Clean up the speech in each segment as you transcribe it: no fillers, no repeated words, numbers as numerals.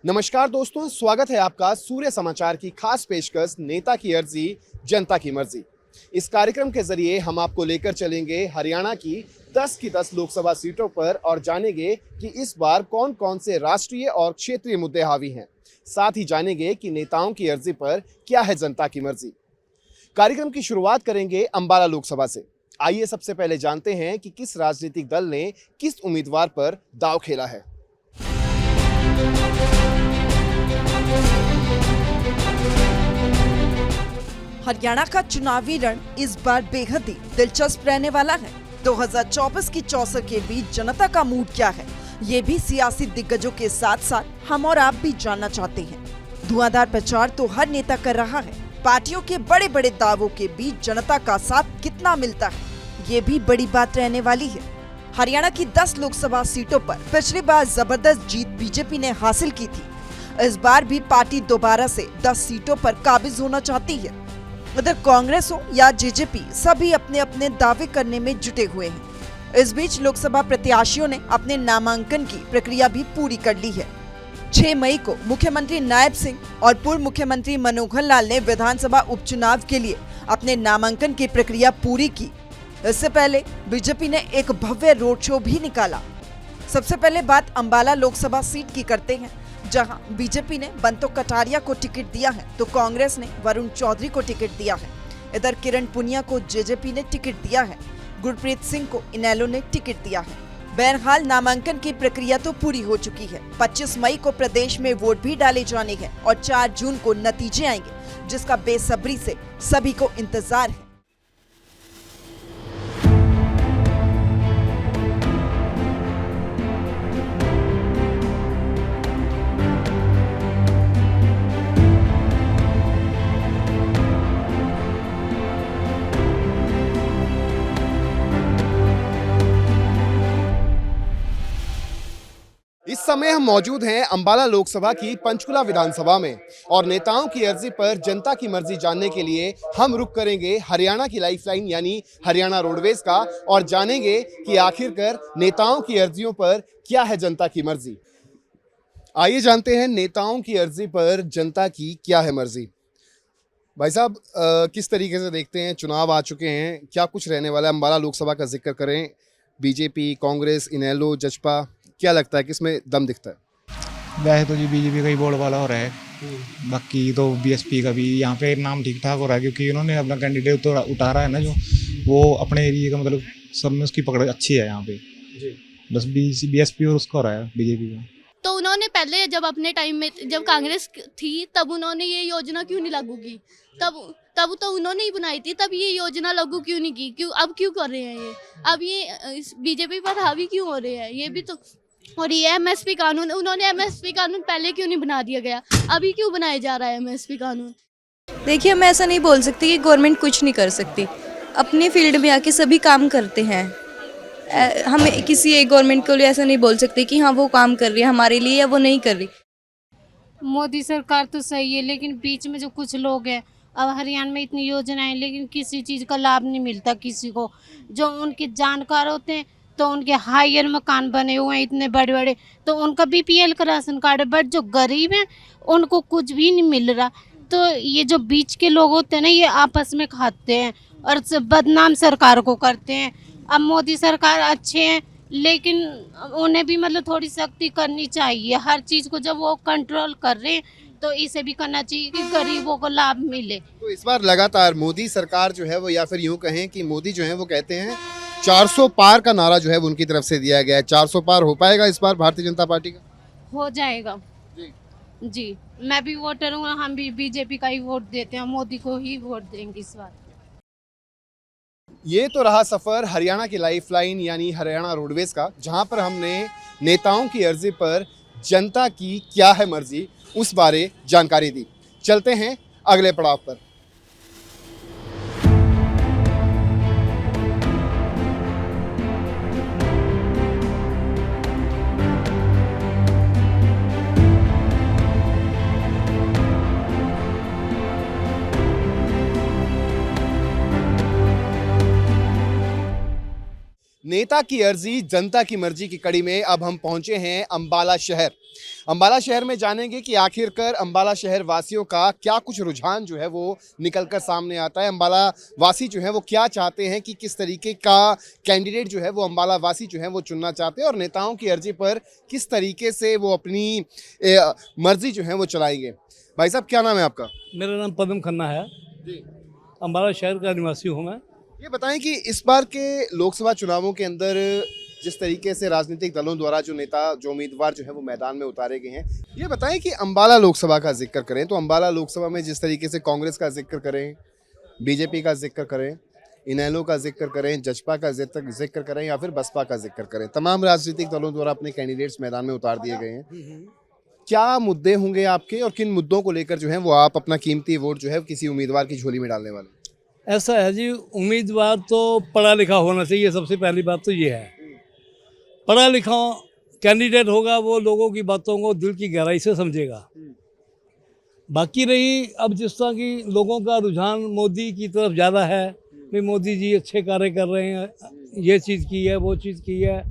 नमस्कार दोस्तों, स्वागत है आपका सूर्य समाचार की खास पेशकश नेता की अर्जी जनता की मर्जी। इस कार्यक्रम के जरिए हम आपको लेकर चलेंगे हरियाणा की 10 की 10 लोकसभा सीटों पर और जानेंगे कि इस बार कौन कौन से राष्ट्रीय और क्षेत्रीय मुद्दे हावी हैं। साथ ही जानेंगे कि नेताओं की अर्जी पर क्या है जनता की मर्जी। कार्यक्रम की शुरुआत करेंगे अंबाला लोकसभा से। आइए सबसे पहले जानते हैं कि किस राजनीतिक दल ने किस उम्मीदवार पर दांव खेला है। हरियाणा का चुनावी रण इस बार बेहद ही दिलचस्प रहने वाला है। 2024 की चौसर के बीच जनता का मूड क्या है, ये भी सियासी दिग्गजों के साथ साथ हम और आप भी जानना चाहते हैं। धुआंधार प्रचार तो हर नेता कर रहा है। पार्टियों के बड़े बड़े दावों के बीच जनता का साथ कितना मिलता है, ये भी बड़ी बात रहने वाली है। हरियाणा की 10 लोकसभा सीटों पर पिछली बार जबरदस्त जीत बीजेपी ने हासिल की थी। इस बार भी पार्टी दोबारा से 10 सीटों पर काबिज होना चाहती है। उधर कांग्रेस हो या जेजेपी, सभी अपने अपने दावे करने में जुटे हुए हैं। इस बीच लोकसभा प्रत्याशियों ने अपने नामांकन की प्रक्रिया भी पूरी कर ली है। 6 मई को मुख्यमंत्री नायब सिंह और पूर्व मुख्यमंत्री मनोहर लाल ने विधानसभा उपचुनाव के लिए अपने नामांकन की प्रक्रिया पूरी की। इससे पहले बीजेपी ने एक भव्य रोड शो भी निकाला। सबसे पहले बात अंबाला लोकसभा सीट की करते हैं, जहां बीजेपी ने बंतो कटारिया को टिकट दिया है तो कांग्रेस ने वरुण चौधरी को टिकट दिया है। इधर किरण पुनिया को जेजेपी ने टिकट दिया है, गुरप्रीत सिंह को इनेलो ने टिकट दिया है। बहरहाल नामांकन की प्रक्रिया तो पूरी हो चुकी है। 25 मई को प्रदेश में वोट भी डाले जाने हैं और 4 जून को नतीजे आएंगे, जिसका बेसब्री से सभी को इंतजार है। इस समय हम मौजूद हैं अंबाला लोकसभा की पंचकुला विधानसभा में और नेताओं की अर्जी पर जनता की मर्जी जानने के लिए हम रुख करेंगे हरियाणा की लाइफलाइन यानी हरियाणा रोडवेज का और जानेंगे कि आखिरकार नेताओं की अर्जियों पर क्या है जनता की मर्जी। आइए जानते हैं नेताओं की अर्जी पर जनता की क्या है मर्जी। भाई साहब, किस तरीके से देखते हैं, चुनाव आ चुके हैं, क्या कुछ रहने वाला है? अंबाला लोकसभा का जिक्र करें, बीजेपी, कांग्रेस, इनेलो, जसपा, क्या लगता है किसमें दम दिखता है? वैसे तो जी बीजेपी का ही बोल वाला हो रहा है, बाकी तो बीएसपी का भी यहाँ पे नाम ठीक ठाक हो रहा है, क्योंकि उन्होंने अपना कैंडिडेट तो उतारा है ना, जो वो अपने एरिया का मतलब सब में उसकी पकड़ अच्छी है यहाँ पे जी। बस बीएसपी और उसका हो रहा है बीजेपी का। तो उन्होंने पहले जब अपने टाइम में जब कांग्रेस थी तब उन्होंने ये योजना क्यों नहीं लागू की? तब तो उन्होंने ही बनाई थी, तब ये योजना लागू क्यों नहीं की? अब क्यों कर रहे हैं ये? अब ये बीजेपी पर हावी क्यों हो रहे हैं? ये भी तो। और ये एमएसपी कानून, उन्होंने एमएसपी कानून पहले क्यों नहीं बना दिया गया? अभी क्यों बनाया जा रहा है एमएसपी कानून? देखिए, मैं ऐसा नहीं बोल सकती कि गवर्नमेंट कुछ नहीं कर सकती। अपने फील्ड में आके सभी काम करते हैं। हम किसी एक गवर्नमेंट को लिए ऐसा नहीं बोल सकते कि हाँ वो काम कर रही है हमारे लिए या वो नहीं कर रही। मोदी सरकार तो सही है, लेकिन बीच में जो कुछ लोग हैं, अब हरियाणा में इतनी योजनाएं लेकिन किसी चीज़ का लाभ नहीं मिलता किसी को। जो उनके जानकार होते हैं तो उनके हायर मकान बने हुए हैं इतने बड़े बड़े, तो उनका बीपीएल का राशन कार्ड है, बट जो गरीब हैं उनको कुछ भी नहीं मिल रहा। तो ये जो बीच के लोग होते हैं ना, ये आपस में खाते हैं और बदनाम सरकार को करते हैं। अब मोदी सरकार अच्छे हैं, लेकिन उन्हें भी मतलब थोड़ी सख्ती करनी चाहिए हर चीज़ को। जब वो कंट्रोल कर रहे हैं तो इसे भी करना चाहिए कि गरीबों को लाभ मिले। तो इस बार लगातार मोदी सरकार जो है वो, या फिर यूं कहें कि मोदी जो है वो कहते हैं 400 पार का नारा जो है वो उनकी तरफ से दिया गया है। 400 पार हो पाएगा इस बार भारतीय जनता पार्टी का? हो जाएगा जी। मैं भी वोटर हूँ, हम भी बीजेपी का ही वोट देते हैं, मोदी को ही वोट देंगे इस बार। ये तो रहा सफर हरियाणा की लाइफलाइन यानी हरियाणा रोडवेज का, जहां पर हमने नेताओं की अर्जी पर जनता की क्या है मर्जी उस बारे जानकारी दी। चलते हैं अगले पड़ाव पर। नेता की अर्जी जनता की मर्जी की कड़ी में अब हम पहुंचे हैं अंबाला शहर। अंबाला शहर में जानेंगे कि आखिरकार अंबाला शहर वासियों का क्या कुछ रुझान जो है वो निकलकर सामने आता है। अंबाला वासी जो है वो क्या चाहते हैं कि किस तरीके का कैंडिडेट जो है वो अंबाला वासी जो है वो चुनना चाहते हैं और नेताओं की अर्जी पर किस तरीके से वो अपनी मर्जी जो है वो चलाएंगे। भाई साहब, क्या नाम है आपका? मेरा नाम पदम खन्ना है जी। अम्बाला शहर का निवासी हूँ मैं। ये बताएं कि इस बार के लोकसभा चुनावों के अंदर जिस तरीके से राजनीतिक दलों द्वारा जो नेता जो उम्मीदवार जो है वो मैदान में उतारे गए हैं, ये बताएं कि अंबाला लोकसभा का जिक्र करें तो अंबाला लोकसभा में जिस तरीके से कांग्रेस का जिक्र करें, बीजेपी का जिक्र करें, इनेलो का जिक्र करें, जजपा का जिक्र करें या फिर बसपा का जिक्र करें, तमाम राजनीतिक दलों द्वारा अपने कैंडिडेट्स मैदान में उतार दिए गए हैं। क्या मुद्दे होंगे आपके और किन मुद्दों को लेकर जो है वो आप अपना कीमती वोट जो है किसी उम्मीदवार की झोली में डालने वाले? ऐसा है जी, उम्मीदवार तो पढ़ा लिखा होना चाहिए। सबसे पहली बात तो ये है, पढ़ा लिखा कैंडिडेट होगा वो लोगों की बातों को दिल की गहराई से समझेगा। बाकी रही अब जिस तरह की लोगों का रुझान मोदी की तरफ ज़्यादा है, भाई मोदी जी अच्छे कार्य कर रहे हैं, ये चीज़ की है, वो चीज़ की है,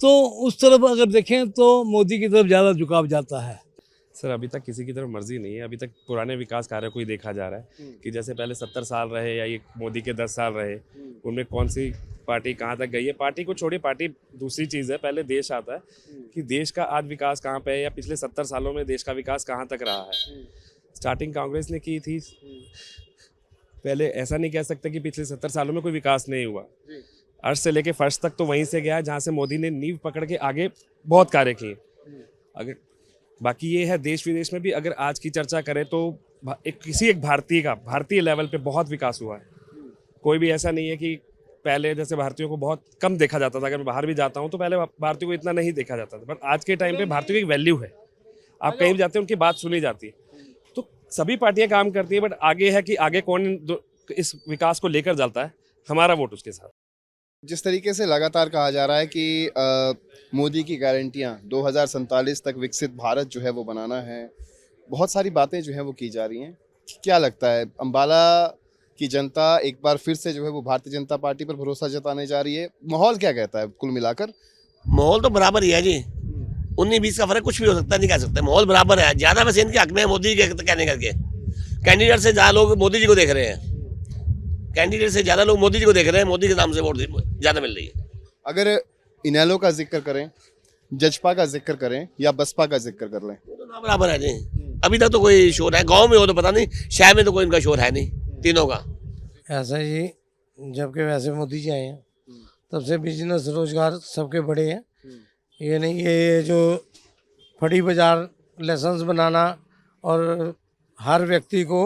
तो उस तरफ अगर देखें तो मोदी की तरफ ज़्यादा झुकाव जाता है। सर अभी तक किसी की तरफ मर्जी नहीं है। अभी तक पुराने विकास कार्यों को ही देखा जा रहा है कि जैसे पहले 70 साल रहे या ये मोदी के 10 साल रहे, उनमें कौन सी पार्टी कहाँ तक गई है। पार्टी को छोड़िए, पार्टी दूसरी चीज़ है, पहले देश आता है कि देश का आज विकास कहाँ पे है या पिछले 70 सालों में देश का विकास कहाँ तक रहा है। स्टार्टिंग कांग्रेस ने की थी, पहले ऐसा नहीं कह सकते कि पिछले 70 सालों में कोई विकास नहीं हुआ। अर्श से लेके फर्श तक तो वहीं से गया जहाँ से मोदी ने नींव पकड़ के आगे बहुत कार्य किए। अगर बाकी ये है देश विदेश में भी अगर आज की चर्चा करें तो एक भारतीय लेवल पे बहुत विकास हुआ है। कोई भी ऐसा नहीं है कि पहले जैसे भारतीयों को बहुत कम देखा जाता था। अगर मैं बाहर भी जाता हूँ तो पहले भारतीयों को इतना नहीं देखा जाता था, बट आज के टाइम पे भारतीयों की एक वैल्यू है। आप कहीं भी जाते हैं उनकी बात सुनी जाती है। तो सभी पार्टियां काम करती हैं, बट आगे है कि आगे कौन इस विकास को लेकर चलता है, हमारा वोट उसके साथ। जिस तरीके से लगातार कहा जा रहा है कि मोदी की गारंटियां 2047 तक विकसित भारत जो है वो बनाना है, बहुत सारी बातें जो है वो की जा रही हैं। क्या लगता है अंबाला की जनता एक बार फिर से जो है वो भारतीय जनता पार्टी पर भरोसा जताने जा रही है? माहौल क्या कहता है कुल मिलाकर? माहौल तो बराबर ही है जी, 19-20 का फर्क कुछ भी हो सकता है, नहीं कह सकते। माहौल बराबर है। ज़्यादा वैसे इनके हक में मोदी के कहने करके कैंडिडेट से ज़्यादा लोग मोदी जी को देख रहे हैं। कैंडिडेट से ज़्यादा लोग मोदी जी को देख रहे हैं, मोदी के नाम से वोट ज़्यादा मिल रही है। अगर इनेलो का जिक्र करें, जजपा का जिक्र करें या बसपा का जिक्र कर लें, वो तो बराबर है जी। अभी तक तो कोई शोर है, गांव में हो तो पता नहीं, शहर में तो कोई इनका शोर है नहीं तीनों का। ऐसा ही जबकि वैसे मोदी जी आए हैं तब से बिजनेस रोजगार सबके बढ़े हैं। ये नहीं ये जो फड़ी बाजार लाइसेंस बनाना और हर व्यक्ति को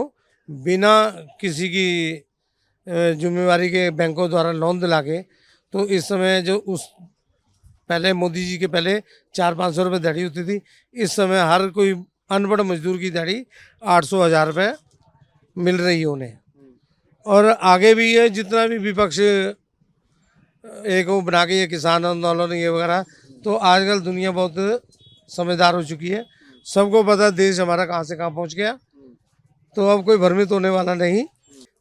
बिना किसी की जिम्मेवारी के बैंकों द्वारा लोन दिला के, तो इस समय जो उस पहले मोदी जी के पहले 400-500 रुपये दिहाड़ी होती थी, इस समय हर कोई अनपढ़ मजदूर की दिहाड़ी 800-1000 रुपये मिल रही है उन्हें। और आगे भी है जितना भी विपक्ष एक वो बना के ये किसान आंदोलन ये वगैरह, तो आजकल दुनिया बहुत समझदार हो चुकी है। सबको पता देश हमारा कहाँ से कहाँ पहुँच गया, तो अब कोई भ्रमित होने वाला नहीं।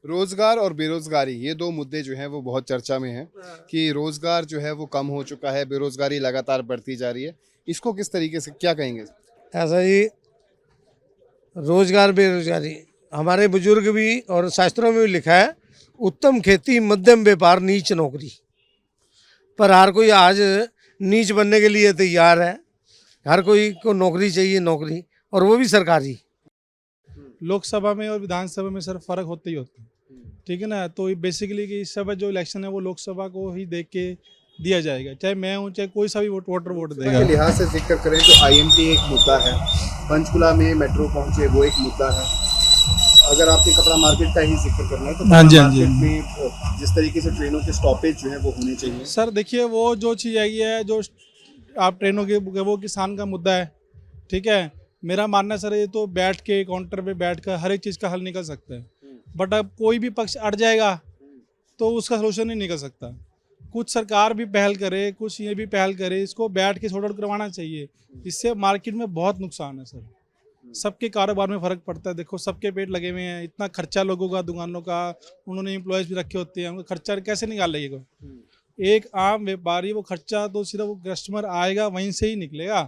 रोजगार और बेरोजगारी, ये दो मुद्दे जो हैं वो बहुत चर्चा में हैं कि रोजगार जो है वो कम हो चुका है, बेरोजगारी लगातार बढ़ती जा रही है। इसको किस तरीके से क्या कहेंगे? ऐसा ही रोजगार बेरोजगारी हमारे बुजुर्ग भी और शास्त्रों में भी लिखा है, उत्तम खेती मध्यम व्यापार नीच नौकरी। पर हर कोई आज नीच बनने के लिए तैयार है। हर कोई को नौकरी चाहिए, नौकरी, और वो भी सरकारी। लोकसभा में और विधानसभा में सर फर्क होता ही होता है, ठीक है ना। तो बेसिकली कि इस समय जो इलेक्शन है वो लोकसभा को ही देख के दिया जाएगा, चाहे मैं हूँ चाहे कोई सा भी वोटर वोट देगा। के लिहाज से जिक्र करें तो IMT एक मुद्दा है, पंचकुला में मेट्रो पहुंचे वो एक मुद्दा है। अगर आपके कपड़ा मार्केट का ही जिक्र करना है तो मार्केट में जिस तरीके से ट्रेनों के स्टॉपेज जो है वो होने चाहिए। सर देखिए, वो जो चीज़ आई है, जो आप ट्रेनों के वो किसान का मुद्दा है, ठीक है। मेरा मानना सर ये तो बैठ के काउंटर पे बैठ कर हर एक चीज़ का हल निकल सकता है, बट अब कोई भी पक्ष अड़ जाएगा तो उसका सलूशन नहीं निकल सकता। कुछ सरकार भी पहल करे, कुछ ये भी पहल करे, इसको बैठ के सॉर्ट आउट करवाना चाहिए। इससे मार्केट में बहुत नुकसान है सर, सबके कारोबार में फ़र्क पड़ता है। देखो सबके पेट लगे हुए हैं, इतना खर्चा लोगों का, दुकानों का, उन्होंने एम्प्लॉयज़ भी रखे होते हैं, उनका खर्चा कैसे निकाल लेगा? एक आम व्यापारी वो खर्चा तो सिर्फ वो कस्टमर आएगा वहीं से ही निकलेगा।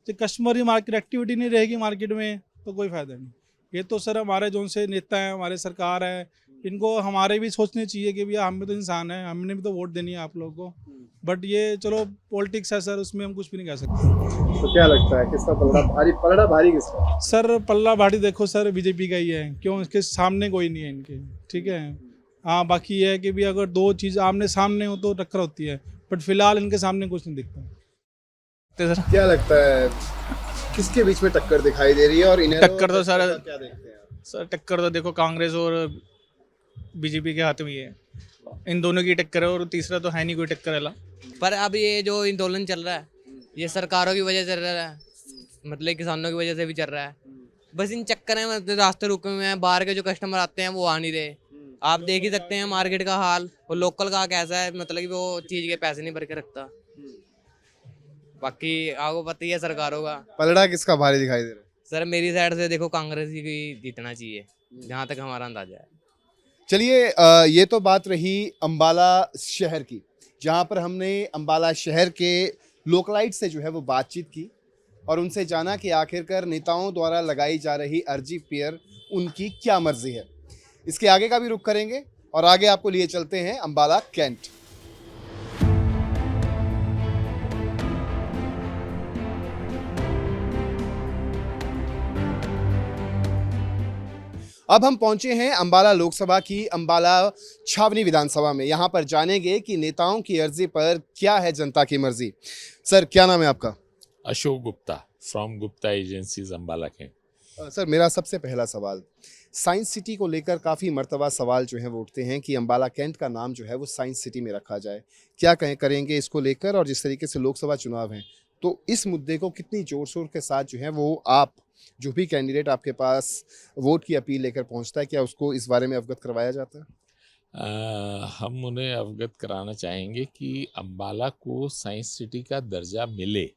जब कस्टमर ही मार्केट एक्टिविटी नहीं रहेगी मार्केट में तो कोई फायदा नहीं। ये तो सर हमारे जो से नेता हैं, हमारे सरकार है, इनको हमारे भी सोचने चाहिए कि भैया हम भी तो इंसान हैं, हमने भी तो वोट देनी है आप लोगों को। बट ये चलो पॉलिटिक्स है सर, उसमें हम कुछ भी नहीं कह सकते। तो क्या लगता है किसका पलड़ा भारी किसका? सर पल्ला भारी देखो सर बीजेपी का ही है, क्यों इसके सामने कोई नहीं है इनके, ठीक है। हाँ बाकी ये है कि भी अगर दो चीज़ आमने सामने हो तो टक्कर होती है, बट फिलहाल इनके सामने कुछ नहीं दिखता। क्या लगता है किसके बीच में टक्कर दिखाई दे रही है? और इन्हें टक्कर तो सर क्या देखते हैं आप? सर टक्कर तो देखो कांग्रेस और बीजेपी के हाथ में ही है, इन दोनों की टक्कर है और तीसरा तो है नहीं कोई टक्कर वाला। पर अब ये जो आंदोलन चल रहा है ये सरकारों की वजह से चल रहा है, मतलब किसानों की वजह से भी चल रहा है। बस इन चक्कर में मतलब रास्ते रुके हुए हैं, बाहर के जो कस्टमर आते हैं वो आ नहीं रहे। आप देख ही सकते हैं मार्केट का हाल, और लोकल का कैसा है, मतलब कि वो चीज़ के पैसे नहीं भर के रखता। बाकी आपको पता ही है सरकारों का। पलड़ा किसका भारी दिखाई दे रहा है? सर मेरी साइड से देखो कांग्रेस ही जीतना चाहिए, जहाँ तक हमारा अंदाजा है। चलिए ये तो बात रही अंबाला शहर की, जहां पर हमने अंबाला शहर के लोकलाइट से जो है वो बातचीत की और उनसे जाना कि आखिरकार नेताओं द्वारा लगाई जा रही अर्जी पर उनकी क्या मर्जी है। इसके आगे का भी रुख करेंगे और आगे आपको लिए चलते हैं अंबाला कैंट। अब हम पहुंचे हैं अंबाला लोकसभा की अंबाला छावनी विधानसभा में। यहां पर जानेंगे कि नेताओं की अर्जी पर क्या है जनता की मर्जी। सर क्या नाम है आपका? Ashok Gupta from Gupta agencies Ambala cantt. Sir मेरा सबसे पहला सवाल, साइंस सिटी को लेकर काफ़ी मर्तबा सवाल जो है वो उठते हैं कि अंबाला कैंट का नाम जो है वो साइंस सिटी में रखा जाए। क्या करेंगे इसको लेकर? और जिस तरीके से लोकसभा चुनाव हैं तो इस मुद्दे को कितनी जोर शोर के साथ जो है वो आप जो भी कैंडिडेट आपके पास वोट की अपील लेकर पहुंचता है, क्या उसको इस बारे में अवगत करवाया जाता है? हम उन्हें अवगत कराना चाहेंगे कि अंबाला को साइंस सिटी का दर्जा मिले।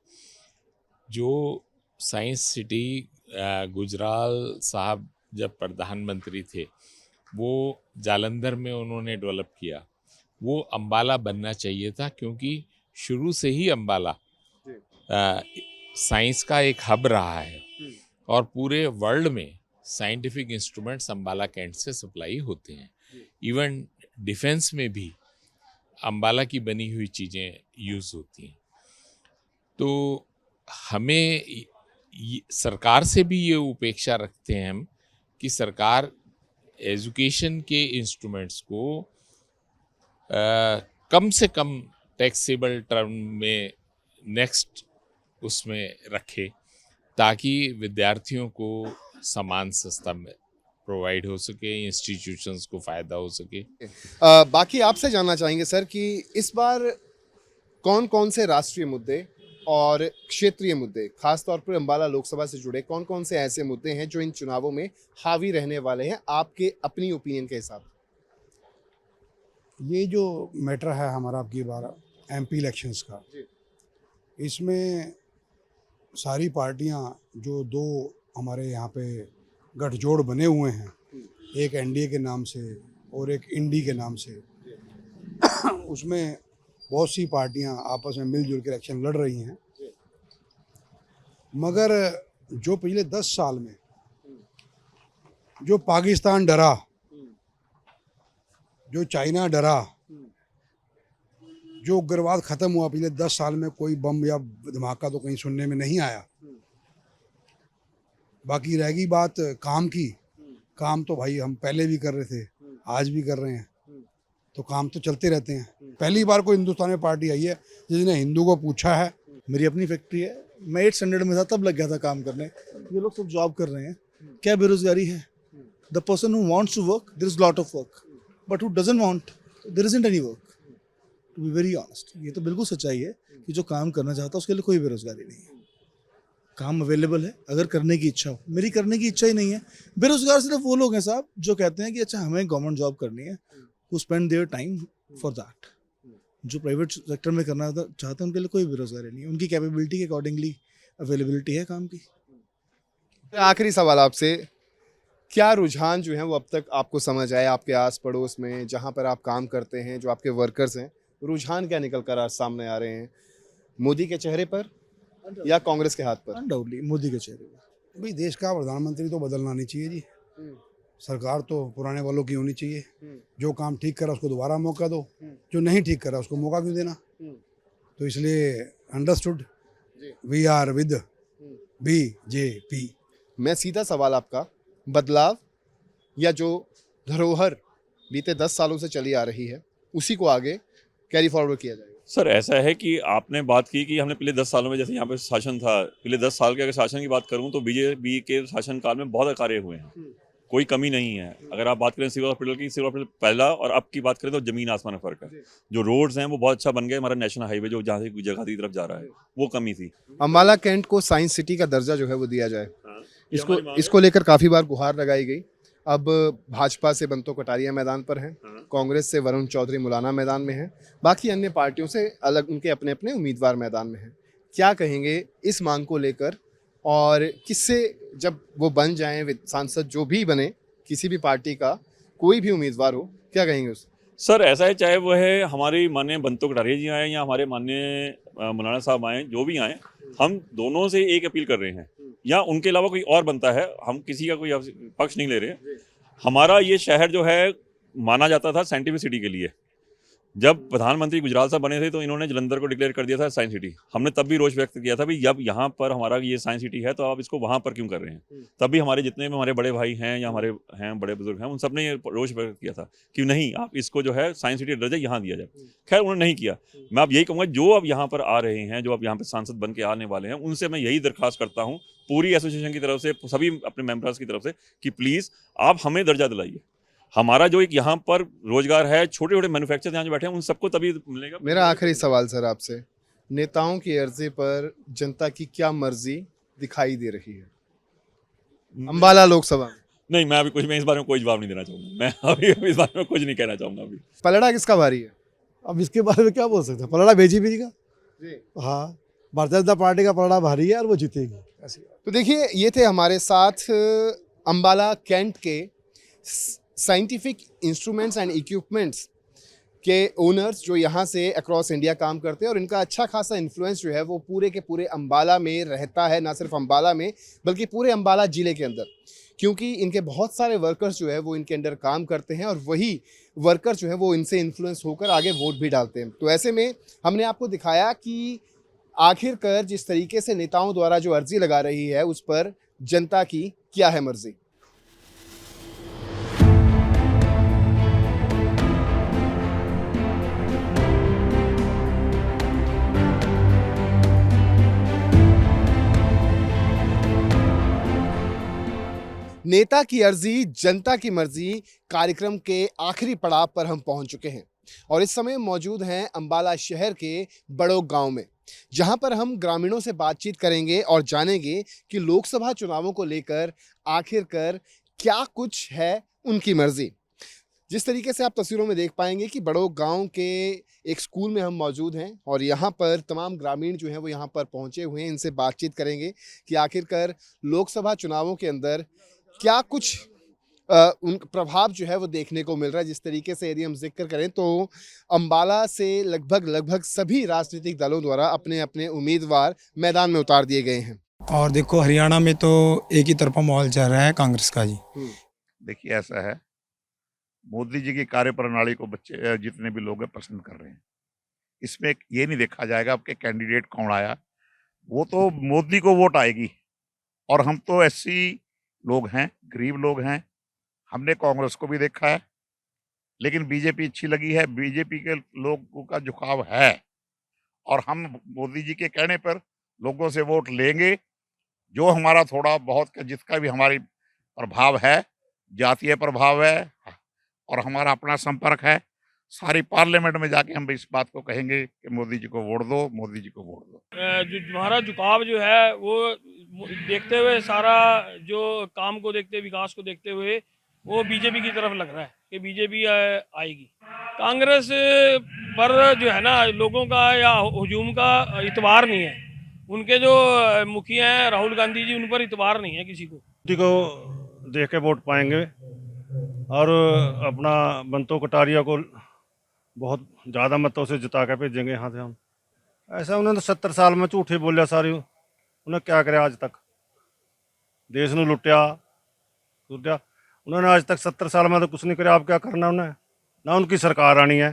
जो साइंस सिटी गुजराल साहब जब प्रधानमंत्री थे वो जालंधर में उन्होंने डेवलप किया, वो अंबाला बनना चाहिए था, क्योंकि शुरू से ही अंबाला साइंस का एक हब रहा है और पूरे वर्ल्ड में साइंटिफिक इंस्ट्रूमेंट्स अंबाला कैंट से सप्लाई होते हैं। इवन डिफेंस में भी अंबाला की बनी हुई चीज़ें यूज़ होती हैं। तो हमें सरकार से भी ये उपेक्षा रखते हैं हम कि सरकार एजुकेशन के इंस्ट्रूमेंट्स को कम से कम टैक्सेबल टर्म में नेक्स्ट उसमें रखे, ताकि विद्यार्थियों को सामान सस्ता में प्रोवाइड हो सके, इंस्टीट्यूशंस को फ़ायदा हो सके। बाकी आपसे जानना चाहेंगे सर कि इस बार कौन कौन से राष्ट्रीय मुद्दे और क्षेत्रीय मुद्दे, खासतौर पर अंबाला लोकसभा से जुड़े कौन कौन से ऐसे मुद्दे हैं जो इन चुनावों में हावी रहने वाले हैं आपके अपनी ओपिनियन के हिसाब? ये जो मैटर है हमारा आपकी बार एमपी इलेक्शंस का, इसमें सारी पार्टियां जो दो हमारे यहाँ पे गठजोड़ बने हुए हैं, एक एनडीए के नाम से और एक इंडी के नाम से, उसमें बहुत सी पार्टियां आपस में मिलजुल के इलेक्शन लड़ रही हैं। मगर जो पिछले 10 साल में जो पाकिस्तान डरा, जो चाइना डरा, जो उग्रवाद ख़त्म हुआ पिछले 10 साल में, कोई बम या धमाका तो कहीं सुनने में नहीं आया। बाकी रहेगी बात काम की, काम तो भाई हम पहले भी कर रहे थे, आज भी कर रहे हैं, तो काम तो चलते रहते हैं। पहली बार कोई हिंदुस्तान में पार्टी आई है जिसने हिंदू को पूछा है। मेरी अपनी फैक्ट्री है, मैं 8 स्टैंडर्ड में था तब लग गया था काम करने। ये लोग सब जॉब कर रहे हैं, क्या बेरोजगारी है? The person who wants to work, there is lot of work, but who doesn't want, there isn't any work. To be very honest, ये तो बिल्कुल सच्चाई है कि जो काम करना चाहता है उसके लिए कोई बेरोजगारी नहीं है। काम अवेलेबल है अगर करने की इच्छा हो। मेरी करने की इच्छा ही नहीं है। बेरोजगार सिर्फ वो लोग हैं साहब जो कहते हैं कि अच्छा हमें गवर्नमेंट जॉब करनी है, who spend their time for that। जो प्राइवेट सेक्टर में करना चाहते हैं उनके लिए कोई बेरोजगारी नहीं है, उनकी कैपेबिलिटी के अकॉर्डिंगली अवेलेबिलिटी है काम की। आखिरी सवाल आपसे, क्या रुझान जो है वो अब तक आपको समझ आए आपके आस पड़ोस में, जहाँ पर आप काम करते हैं, जो आपके वर्कर्स हैं, रुझान क्या निकल कर आज सामने आ रहे हैं? मोदी के चेहरे पर या कांग्रेस के हाथ पर? अनडाउटली मोदी के चेहरे पर। भाई देश का प्रधानमंत्री तो बदलना नहीं चाहिए जी। सरकार तो पुराने वालों की होनी चाहिए। जो काम ठीक करा उसको दोबारा मौका दो, जो नहीं ठीक करा उसको मौका क्यों देना? तो इसलिए understood, we are with BJP. मैं सीधा सवाल आपका, बदलाव या जो धरोहर बीते 10 सालों से चली आ रही है उसी को आगे कैरी फॉरवर्ड किया जाएगा? सर ऐसा है कि आपने बात की कि हमने पिछले 10 सालों में जैसे यहाँ पे शासन था, पिछले 10 साल के अगर शासन की बात करूँ तो बीजेपी के शासनकाल में बहुत कार्य हुए हैं, कोई कमी नहीं है। अगर आप बात करें सिविल हॉस्पिटल की, सिविल हॉस्पिटल पहला और अब की बात करें तो जमीन आसमान का फर्क है। जो रोड्स हैं वो बहुत अच्छा बन गए, हमारा नेशनल हाईवे जो जहाँ से जगह की तरफ जा रहा है वो कमी थी। अम्बाला कैंट को साइंस सिटी का दर्जा जो है वो दिया जाए, इसको लेकर काफी बार गुहार लगाई गई। अब भाजपा से बंतो कटारिया मैदान पर हैं, कांग्रेस से वरुण चौधरी मुलाना मैदान में हैं, बाकी अन्य पार्टियों से अलग उनके अपने अपने उम्मीदवार मैदान में हैं। क्या कहेंगे इस मांग को लेकर, और किससे जब वो बन जाएं सांसद, जो भी बने किसी भी पार्टी का कोई भी उम्मीदवार हो, क्या कहेंगे उससे? सर ऐसा है, चाहे वो है हमारे माननीय बंतो कटारिया जी आए या हमारे माननीय मौलाना साहब आए, जो भी आए, हम दोनों से एक अपील कर रहे हैं, या उनके अलावा कोई और बनता है, हम किसी का कोई पक्ष नहीं ले रहे। हमारा ये शहर जो है माना जाता था साइंटिफिक सिटी के लिए। जब प्रधानमंत्री गुजराल साहब बने थे तो इन्होंने जलंधर को डिक्लेयर कर दिया था साइंस सिटी। हमने तब भी रोष व्यक्त किया था भाई जब यहाँ पर हमारा ये साइंस सिटी है तो आप इसको वहाँ पर क्यों कर रहे हैं। तभी हमारे जितने भी हमारे बड़े भाई हैं या हमारे हैं बड़े बुजुर्ग हैं, उन सब ने ये रोष व्यक्त किया था कि नहीं, आप इसको जो है साइंस सिटी दर्जा यहाँ दिया जाए। खैर उन्होंने नहीं किया। मैं अब यही कहूँगा, जो अब यहाँ पर आ रहे हैं, जो अब यहाँ पर सांसद बन के आने वाले हैं, उनसे मैं यही दरख्वास्त करता हूँ पूरी एसोसिएशन की तरफ से, सभी अपने मेंबर्स की तरफ से, कि प्लीज़ आप हमें दर्जा दिलाइए। हमारा जो एक यहाँ पर रोजगार है, छोटे छोटे मैन्युफैक्चरर्स यहाँ जो बैठे हैं, उन सबको तभी मिलेगा। मेरा आखिरी सवाल सर आपसे, नेताओं की अर्जी पर जनता की क्या मर्जी दिखाई दे रही है अम्बाला लोकसभा में? नहीं, मैं इस बारे में कोई जवाब नहीं देना चाहूँगा। मैं अभी इस बारे में कुछ नहीं कहना चाहूँगा। अभी पलड़ा किसका भारी है? अब इसके बारे में क्या बोल सकते हैं? पलड़ा बीजेपी का। हाँ, भारतीय जनता पार्टी का पलड़ा भारी है और वो जीतेगी। तो देखिए, ये थे हमारे साथ अम्बाला कैंट के साइंटिफिक इंस्ट्रूमेंट्स एंड इक्विपमेंट्स के ओनर्स, जो यहाँ से अक्रॉस इंडिया काम करते हैं, और इनका अच्छा खासा इन्फ्लुएंस जो है वो पूरे के पूरे अम्बाला में रहता है। ना सिर्फ अम्बाला में बल्कि पूरे अम्बाला ज़िले के अंदर, क्योंकि इनके बहुत सारे वर्कर्स जो है वो इनके अंडर काम करते हैं, और वही वर्कर जो है वो इनसे इन्फ्लुएंस होकर आगे वोट भी डालते हैं। तो ऐसे में हमने आपको दिखाया कि आखिरकार जिस तरीके से नेताओं द्वारा जो अर्जी लगा रही है उस पर जनता की क्या है मर्जी। नेता की अर्जी जनता की मर्जी कार्यक्रम के आखिरी पड़ाव पर हम पहुंच चुके हैं, और इस समय मौजूद हैं अम्बाला शहर के बड़ोग गांव में, जहां पर हम ग्रामीणों से बातचीत करेंगे और जानेंगे कि लोकसभा चुनावों को लेकर आखिरकार क्या कुछ है उनकी मर्जी। जिस तरीके से आप तस्वीरों में देख पाएंगे कि बड़ोग गांव के एक स्कूल में हम मौजूद हैं, और यहाँ पर तमाम ग्रामीण जो हैं वो यहाँ पर पहुँचे हुए हैं। इनसे बातचीत करेंगे कि आखिरकार लोकसभा चुनावों के अंदर क्या कुछ उन प्रभाव जो है वो देखने को मिल रहा है। जिस तरीके से यदि हम जिक्र करें तो अम्बाला से लगभग सभी राजनीतिक दलों द्वारा अपने अपने उम्मीदवार मैदान में उतार दिए गए हैं। और देखो, हरियाणा में तो एक ही तरफा माहौल चल रहा है कांग्रेस का जी। देखिए, ऐसा है, मोदी जी की कार्यप्रणाली को बच्चे जितने भी लोग हैं पसंद कर रहे हैं। इसमें ये नहीं देखा जाएगा आपके कैंडिडेट कौन आया, वो तो मोदी को वोट आएगी। और हम तो एससी लोग हैं, गरीब लोग हैं, हमने कांग्रेस को भी देखा है, लेकिन बीजेपी अच्छी लगी है। बीजेपी के लोगों का झुकाव है, और हम मोदी जी के कहने पर लोगों से वोट लेंगे। जो हमारा थोड़ा बहुत जिसका भी हमारी प्रभाव है, जातीय प्रभाव है, और हमारा अपना संपर्क है, सारी पार्लियामेंट में जाके हम इस बात को कहेंगे कि मोदी जी को वोट दो, मोदी जी को वोट दो। जो हमारा झुकाव जो है वो देखते हुए, सारा जो काम को देखते, विकास को देखते हुए, वो बीजेपी की तरफ लग रहा है कि बीजेपी आएगी। कांग्रेस पर जो है ना, लोगों का या हुजूम का इतबार नहीं है। उनके जो मुखिया हैं राहुल गांधी जी, उन पर इतबार नहीं है किसी को। मोदी को देख के वोट पाएंगे, और अपना बंतो कटारिया को बहुत ज़्यादा मतों से जिता के भेजेंगे यहाँ से हम। ऐसा उन्होंने 70 साल में झूठे बोलिया सारी, उन्हें क्या करे आज तक, देश ਨੂੰ लुटिया उन्होंने आज तक 70 साल में तो कुछ नहीं कराया। अब क्या करना उन्हें, ना उनकी सरकार आनी है।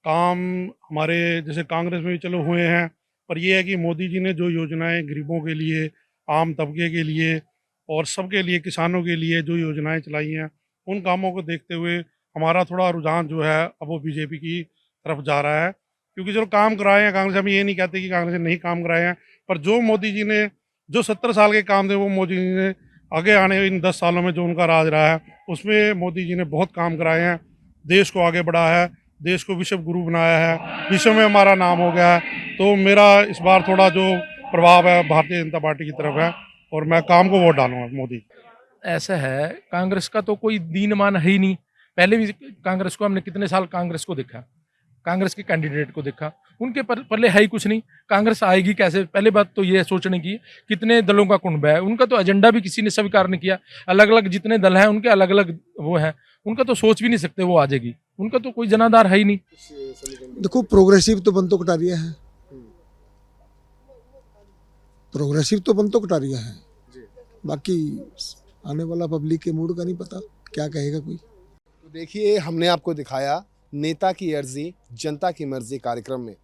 काम हमारे जैसे कांग्रेस में भी चलो हुए हैं, पर यह है कि मोदी जी ने जो योजनाएं गरीबों के लिए, आम तबके के लिए और सबके लिए, किसानों के लिए जो योजनाएं चलाई हैं, उन कामों को देखते हुए हमारा थोड़ा रुझान जो है अब वो बीजेपी की तरफ जा रहा है। क्योंकि जो काम कराए हैं कांग्रेस, हम ये नहीं कहते कि कांग्रेस ने नहीं काम कराए हैं, पर जो मोदी जी ने जो 70 साल के काम थे वो मोदी जी ने आगे आने इन 10 सालों में जो उनका राज रहा है उसमें मोदी जी ने बहुत काम कराए हैं, देश को आगे बढ़ाया है, देश को विश्व गुरु बनाया है, विश्व में हमारा नाम हो गया है। तो मेरा इस बार थोड़ा जो प्रभाव है भारतीय जनता पार्टी की तरफ है और मैं काम को वोट डालूंगा मोदी। ऐसा है, कांग्रेस का तो कोई दीनमान है ही नहीं। पहले भी कांग्रेस को हमने कितने साल कांग्रेस को देखा, कांग्रेस के कैंडिडेट को देखा, उनके पल्ले है ही कुछ नहीं। कांग्रेस आएगी कैसे? पहले बात तो ये सोचने की, कितने दलों का कुंभ है, उनका तो एजेंडा भी किसी ने स्वीकार नहीं किया। अलग अलग जितने दल हैं उनके अलग अलग वो हैं, उनका तो सोच भी नहीं सकते वो आ जाएगी, उनका तो कोई जनाधार है ही नहीं। देखो प्रोग्रेसिव तो बंतो कटारिया है, प्रोग्रेसिव तो बंतो कटारिया है, बाकी आने वाला पब्लिक के मूड का नहीं पता, क्या कहेगा कोई। तो देखिए, हमने आपको दिखाया नेता की अर्जी जनता की मर्जी कार्यक्रम में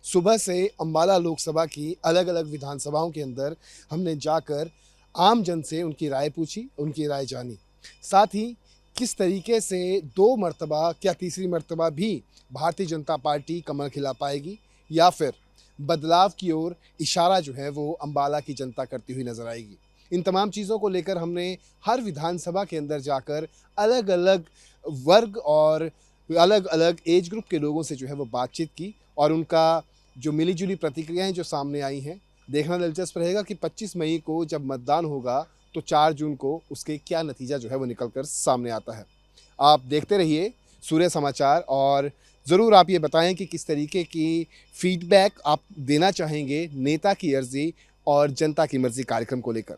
सुबह से अम्बाला लोकसभा की अलग अलग विधानसभाओं के अंदर हमने जाकर आम जन से उनकी राय पूछी, उनकी राय जानी, साथ ही किस तरीके से 2 मरतबा क्या तीसरी मरतबा भी भारतीय जनता पार्टी कमर खिला पाएगी या फिर बदलाव की ओर इशारा जो है वो अम्बाला की जनता करती हुई नजर आएगी। इन तमाम चीज़ों को लेकर हमने हर विधानसभा के अंदर जाकर अलग अलग वर्ग और अलग अलग एज ग्रुप के लोगों से जो है वो बातचीत की और उनका जो मिलीजुली प्रतिक्रियाएं जो सामने आई हैं, देखना दिलचस्प रहेगा कि 25 मई को जब मतदान होगा तो 4 जून को उसके क्या नतीजा जो है वो निकल कर सामने आता है। आप देखते रहिए सूर्य समाचार और ज़रूर आप ये बताएं कि किस तरीके की फीडबैक आप देना चाहेंगे नेता की अर्जी और जनता की मर्जी कार्यक्रम को लेकर।